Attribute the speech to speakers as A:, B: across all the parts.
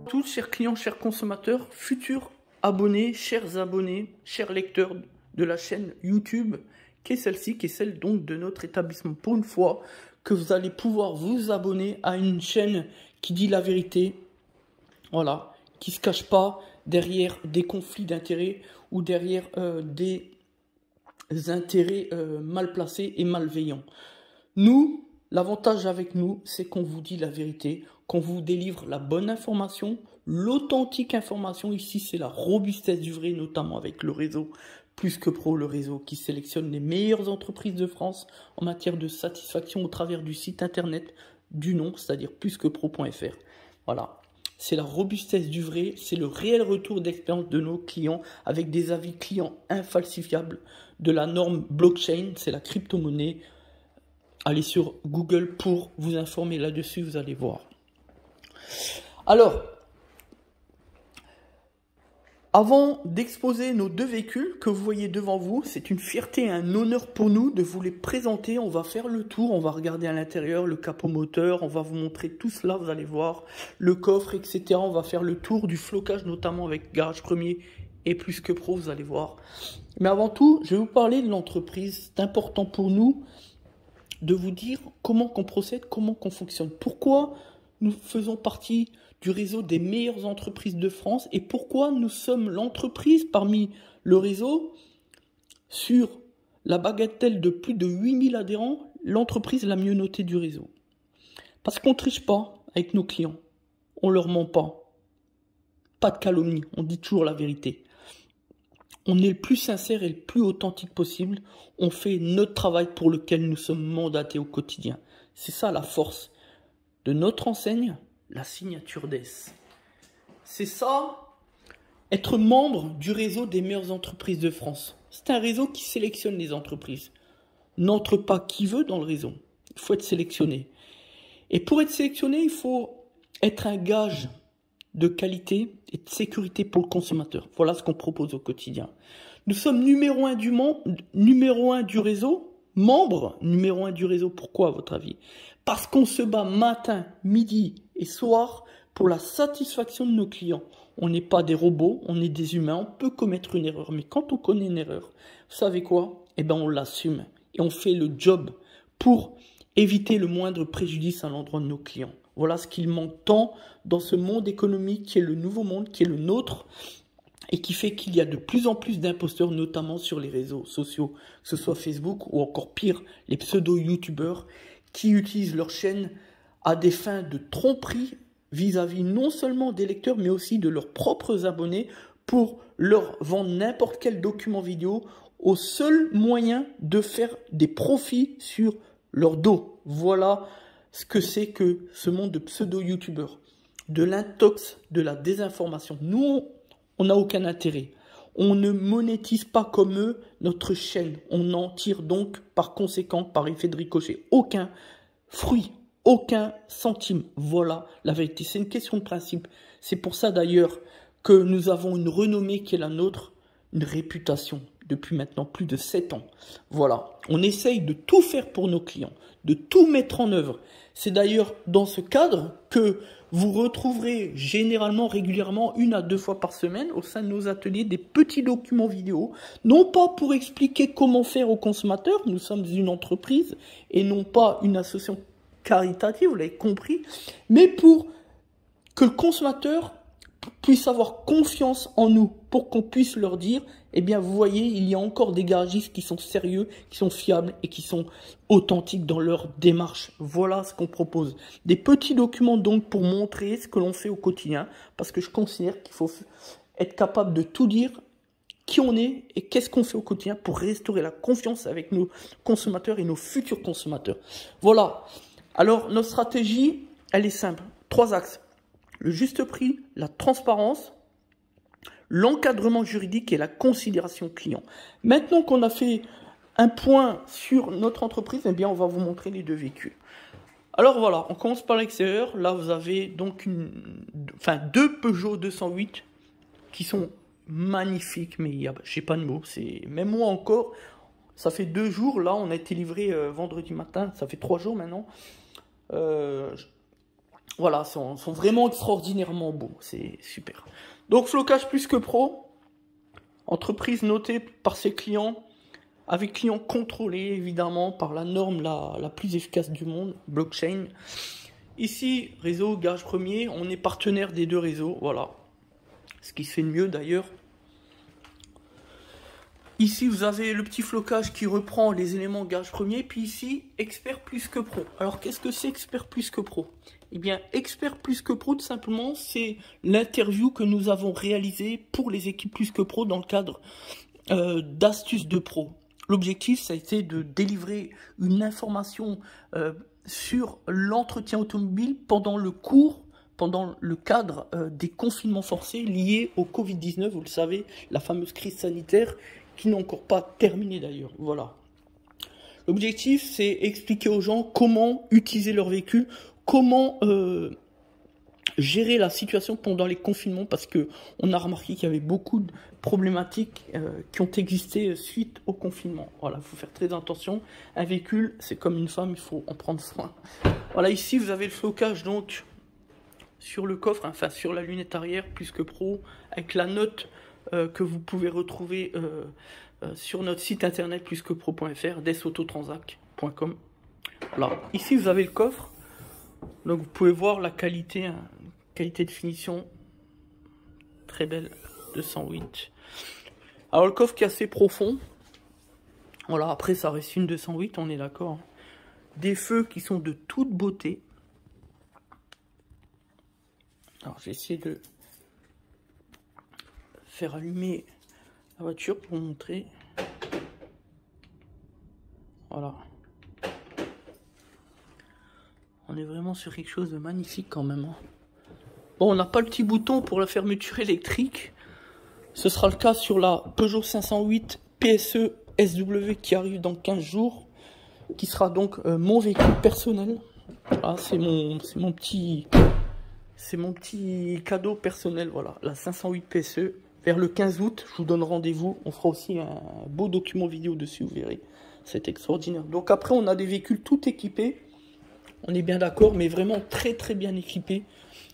A: Tous, chers clients, chers consommateurs, futurs abonnés, chers lecteurs de la chaîne YouTube, qui est celle-ci, qui est celle donc de notre établissement. Pour une fois que vous allez pouvoir vous abonner à une chaîne qui dit la vérité, voilà, qui se cache pas derrière des conflits d'intérêts ou derrière des intérêts mal placés et malveillants. Nous, l'avantage avec nous, c'est qu'on vous dit la vérité, qu'on vous délivre la bonne information, l'authentique information. Ici, c'est la robustesse du vrai, notamment avec le réseau Plus que Pro, le réseau qui sélectionne les meilleures entreprises de France en matière de satisfaction au travers du site internet du nom, c'est-à-dire plusquepro.fr. Voilà, c'est la robustesse du vrai, c'est le réel retour d'expérience de nos clients avec des avis clients infalsifiables de la norme blockchain, c'est la crypto-monnaie. Allez sur Google pour vous informer là-dessus, vous allez voir. Alors, avant d'exposer nos deux véhicules que vous voyez devant vous, c'est une fierté et un honneur pour nous de vous les présenter. On va faire le tour, on va regarder à l'intérieur le capot moteur, on va vous montrer tout cela, vous allez voir, le coffre, etc. On va faire le tour du flocage, notamment avec Garage Premier et Plus que Pro, vous allez voir. Mais avant tout, je vais vous parler de l'entreprise. C'est important pour nous de vous dire comment qu'on procède, comment qu'on fonctionne. Pourquoi nous faisons partie du réseau des meilleures entreprises de France et pourquoi nous sommes l'entreprise parmi le réseau sur la bagatelle de plus de 8000 adhérents, l'entreprise la mieux notée du réseau. Parce qu'on ne triche pas avec nos clients, on ne leur ment pas, pas de calomnie, on dit toujours la vérité. On est le plus sincère et le plus authentique possible. On fait notre travail pour lequel nous sommes mandatés au quotidien. C'est ça la force de notre enseigne, la signature d'S. C'est ça, être membre du réseau des meilleures entreprises de France. C'est un réseau qui sélectionne les entreprises. N'entre pas qui veut dans le réseau. Il faut être sélectionné. Et pour être sélectionné, il faut être un gage de qualité et de sécurité pour le consommateur. Voilà ce qu'on propose au quotidien. Nous sommes numéro 1 du réseau, membre numéro 1 du réseau. Pourquoi à votre avis? Parce qu'on se bat matin, midi et soir pour la satisfaction de nos clients. On n'est pas des robots, on est des humains, on peut commettre une erreur. Mais quand on connaît une erreur, vous savez quoi? Eh bien on l'assume et on fait le job pour éviter le moindre préjudice à l'endroit de nos clients. Voilà ce qu'il manque tant dans ce monde économique qui est le nouveau monde, qui est le nôtre, et qui fait qu'il y a de plus en plus d'imposteurs, notamment sur les réseaux sociaux, que ce soit Facebook ou encore pire, les pseudo-youtubeurs qui utilisent leur chaîne à des fins de tromperie vis-à-vis non seulement des lecteurs, mais aussi de leurs propres abonnés pour leur vendre n'importe quel document vidéo au seul moyen de faire des profits sur leur dos. Voilà ce que c'est que ce monde de pseudo-youtubeurs, de l'intox, de la désinformation. Nous, on n'a aucun intérêt. On ne monétise pas comme eux notre chaîne. On n'en tire donc par conséquent, par effet de ricochet, aucun fruit, aucun centime. Voilà la vérité. C'est une question de principe. C'est pour ça d'ailleurs que nous avons une renommée qui est la nôtre, une réputation depuis maintenant plus de 7 ans. Voilà, on essaye de tout faire pour nos clients, de tout mettre en œuvre. C'est d'ailleurs dans ce cadre que vous retrouverez généralement, régulièrement, 1 à 2 fois par semaine au sein de nos ateliers des petits documents vidéo, non pas pour expliquer comment faire aux consommateurs, nous sommes une entreprise et non pas une association caritative, vous l'avez compris, mais pour que le consommateur puisse avoir confiance en nous, pour qu'on puisse leur dire, eh bien vous voyez, il y a encore des garagistes qui sont sérieux, qui sont fiables et qui sont authentiques dans leur démarche. Voilà ce qu'on propose. Des petits documents donc pour montrer ce que l'on fait au quotidien, parce que je considère qu'il faut être capable de tout dire, qui on est et qu'est-ce qu'on fait au quotidien pour restaurer la confiance avec nos consommateurs et nos futurs consommateurs. Voilà. Alors notre stratégie, elle est simple. 3 axes. Le juste prix, la transparence, l'encadrement juridique et la considération client. Maintenant qu'on a fait un point sur notre entreprise, eh bien on va vous montrer les deux véhicules. Alors voilà, on commence par l'extérieur. Là, vous avez donc deux Peugeot 208 qui sont magnifiques, mais j'ai pas de mots. Même moi encore, ça fait 2 jours. Là, on a été livré vendredi matin. Ça fait 3 jours maintenant. Voilà, sont vraiment extraordinairement beaux, c'est super. Donc Flocage Plus que Pro, entreprise notée par ses clients, avec clients contrôlés évidemment par la norme la plus efficace du monde, blockchain. Ici, réseau Garage Premier, on est partenaire des deux réseaux, voilà. Ce qui se fait de mieux d'ailleurs. Ici, vous avez le petit flocage qui reprend les éléments Garage Premier. Puis ici, Expert Plus que Pro. Alors, qu'est-ce que c'est Expert Plus que Pro? Eh bien, Expert Plus que Pro, tout simplement, c'est l'interview que nous avons réalisée pour les équipes Plus que Pro dans le cadre d'Astuces de Pro. L'objectif, ça a été de délivrer une information sur l'entretien automobile pendant le cadre des confinements forcés liés au Covid-19. Vous le savez, la fameuse crise sanitaire qui n'est encore pas terminée d'ailleurs. Voilà. L'objectif, c'est expliquer aux gens comment utiliser leur véhicule, comment gérer la situation pendant les confinements, parce que on a remarqué qu'il y avait beaucoup de problématiques qui ont existé suite au confinement. Voilà, il faut faire très attention. Un véhicule, c'est comme une femme, il faut en prendre soin. Voilà, ici vous avez le flocage donc sur le coffre, enfin sur la lunette arrière Plus que Pro, avec la note que vous pouvez retrouver sur notre site internet plusquepro.fr, desautotransac.com. Voilà, ici vous avez le coffre, donc vous pouvez voir la qualité, qualité de finition, très belle, 208. Alors le coffre qui est assez profond, voilà, après ça reste une 208, on est d'accord. Des feux qui sont de toute beauté. Alors j'ai essayé de faire allumer la voiture pour vous montrer. Voilà. On est vraiment sur quelque chose de magnifique quand même. Hein. Bon, on n'a pas le petit bouton pour la fermeture électrique. Ce sera le cas sur la Peugeot 508 PSE SW qui arrive dans 15 jours. Qui sera donc mon véhicule personnel. Voilà, c'est mon petit cadeau personnel. Voilà, la 508 PSE. Vers le 15 août, je vous donne rendez-vous. On fera aussi un beau document vidéo dessus, vous verrez. C'est extraordinaire. Donc après, on a des véhicules tout équipés. On est bien d'accord, mais vraiment très très bien équipés.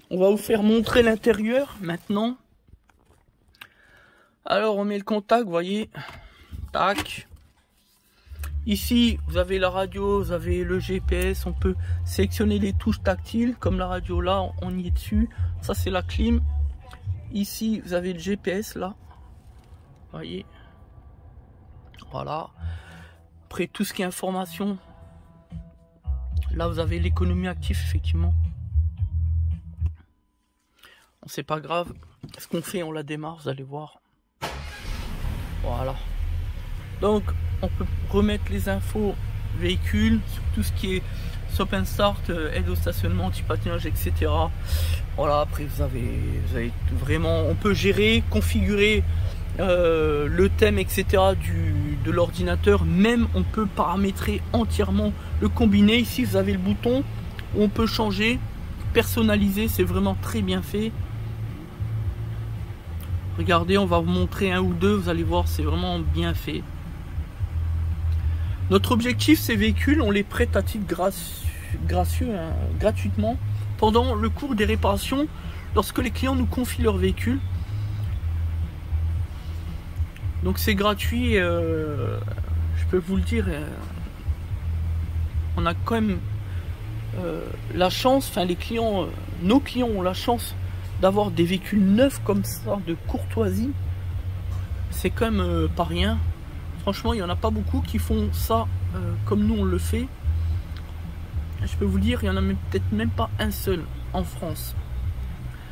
A: On va vous faire montrer l'intérieur maintenant. Alors, on met le contact, vous voyez. Tac. Ici, vous avez la radio, vous avez le GPS. On peut sélectionner les touches tactiles, comme la radio là, on y est dessus. Ça, c'est la clim. Ici, vous avez le GPS là. Vous voyez. Voilà. Après, tout ce qui est information. Là, vous avez l'économie active, effectivement. Bon, c'est pas grave. Ce qu'on fait, on la démarre, vous allez voir. Voilà. Donc, on peut remettre les infos véhicules, sur tout ce qui est stop and start, aide au stationnement, anti-patinage, etc. Voilà, après vous avez vraiment, on peut gérer, configurer le thème, etc. de l'ordinateur. Même on peut paramétrer entièrement le combiné. Ici vous avez le bouton où on peut changer, personnaliser, c'est vraiment très bien fait. Regardez, on va vous montrer un ou deux, vous allez voir, c'est vraiment bien fait. Notre objectif, ces véhicules, on les prête à titre gratuitement pendant le cours des réparations lorsque les clients nous confient leur véhicule. Donc c'est gratuit, je peux vous le dire, on a quand même la chance, enfin les clients, nos clients ont la chance d'avoir des véhicules neufs comme ça, de courtoisie. C'est quand même pas rien. Franchement, il n'y en a pas beaucoup qui font ça comme nous on le fait. Je peux vous dire, il n'y en a peut-être même pas un seul en France.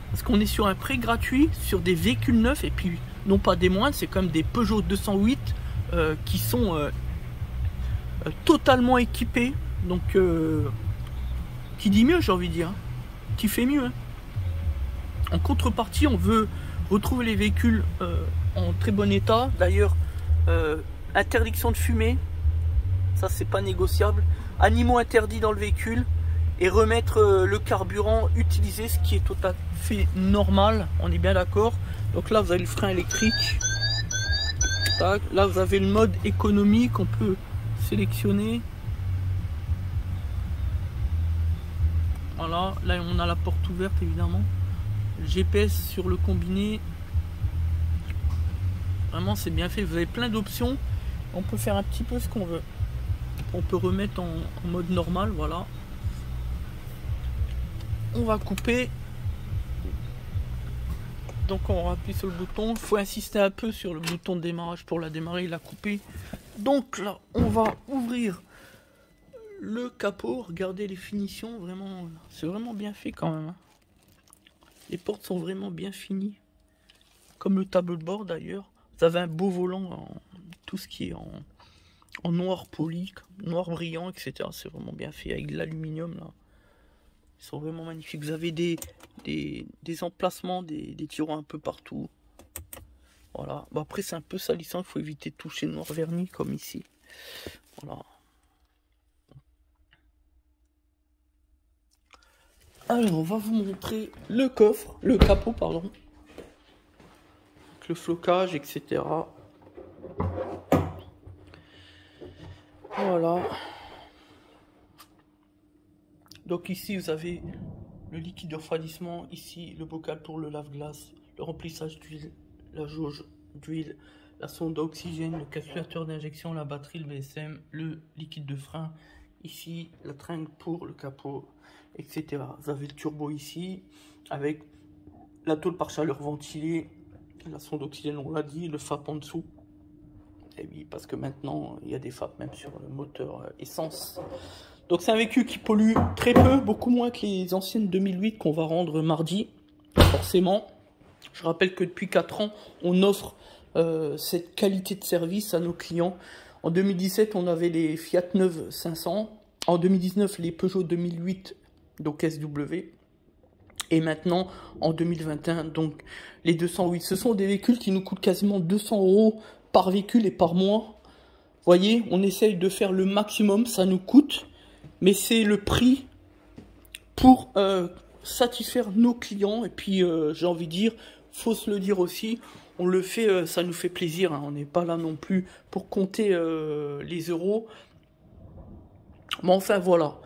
A: Parce qu'on est sur un prêt gratuit, sur des véhicules neufs, et puis non pas des moindres, c'est comme des Peugeot 208 qui sont totalement équipés. Donc, qui dit mieux, j'ai envie de dire. Hein, qui fait mieux. Hein. En contrepartie, on veut retrouver les véhicules en très bon état. D'ailleurs, interdiction de fumer, ça c'est pas négociable. Animaux interdits dans le véhicule et remettre le carburant utilisé, ce qui est tout à fait normal, on est bien d'accord. Donc là vous avez le frein électrique. Tac. Là vous avez le mode économie qu'on peut sélectionner. Voilà, là on a la porte ouverte évidemment. GPS sur le combiné. Vraiment c'est bien fait, vous avez plein d'options. On peut faire un petit peu ce qu'on veut. On peut remettre en mode normal, voilà. On va couper. Donc on appuie sur le bouton. Il faut insister un peu sur le bouton de démarrage pour la démarrer et la couper. Donc là, on va ouvrir le capot. Regardez les finitions, vraiment, c'est vraiment bien fait quand même. Les portes sont vraiment bien finies. Comme le tableau de bord d'ailleurs. Vous avez un beau volant, tout ce qui est en noir poli, noir brillant, etc. C'est vraiment bien fait avec de l'aluminium là. Ils sont vraiment magnifiques. Vous avez des emplacements, des tiroirs un peu partout. Voilà. Bon, après c'est un peu salissant, il faut éviter de toucher le noir verni comme ici. Voilà. Alors on va vous montrer le coffre, le capot pardon. Avec le flocage, etc. Voilà. Donc ici vous avez le liquide de refroidissement, ici le bocal pour le lave-glace, le remplissage d'huile, la jauge d'huile, la sonde d'oxygène, le calculateur d'injection, la batterie, le VSM, le liquide de frein, ici la tringle pour le capot, etc. Vous avez le turbo ici avec la tôle par chaleur ventilée, la sonde d'oxygène on l'a dit, le FAP en dessous. Et oui, parce que maintenant il y a des FAP même sur le moteur essence. Donc c'est un véhicule qui pollue très peu, beaucoup moins que les anciennes 2008 qu'on va rendre mardi, forcément. Je rappelle que depuis 4 ans, on offre cette qualité de service à nos clients. En 2017, on avait les Fiat 9 500. En 2019, les Peugeot 2008, donc SW. Et maintenant, en 2021, donc les 208. Ce sont des véhicules qui nous coûtent quasiment 200 € par véhicule et par mois. Vous voyez, on essaye de faire le maximum, ça nous coûte. Mais c'est le prix pour satisfaire nos clients. Et puis, j'ai envie de dire, faut se le dire aussi, on le fait, ça nous fait plaisir. Hein. On n'est pas là non plus pour compter les euros. Mais enfin, voilà.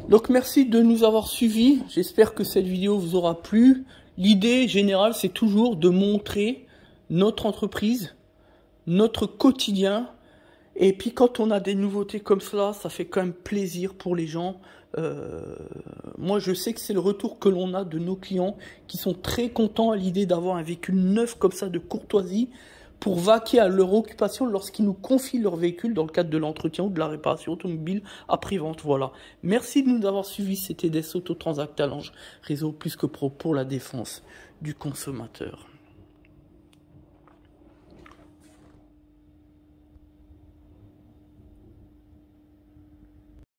A: Donc, merci de nous avoir suivis. J'espère que cette vidéo vous aura plu. L'idée générale, c'est toujours de montrer notre entreprise, notre quotidien. Et puis quand on a des nouveautés comme cela, ça fait quand même plaisir pour les gens. Moi je sais que c'est le retour que l'on a de nos clients qui sont très contents à l'idée d'avoir un véhicule neuf comme ça de courtoisie pour vaquer à leur occupation lorsqu'ils nous confient leur véhicule dans le cadre de l'entretien ou de la réparation automobile après-vente. Voilà. Merci de nous avoir suivis. C'était des Autotransact Talange, réseau plus que pro pour la défense du consommateur.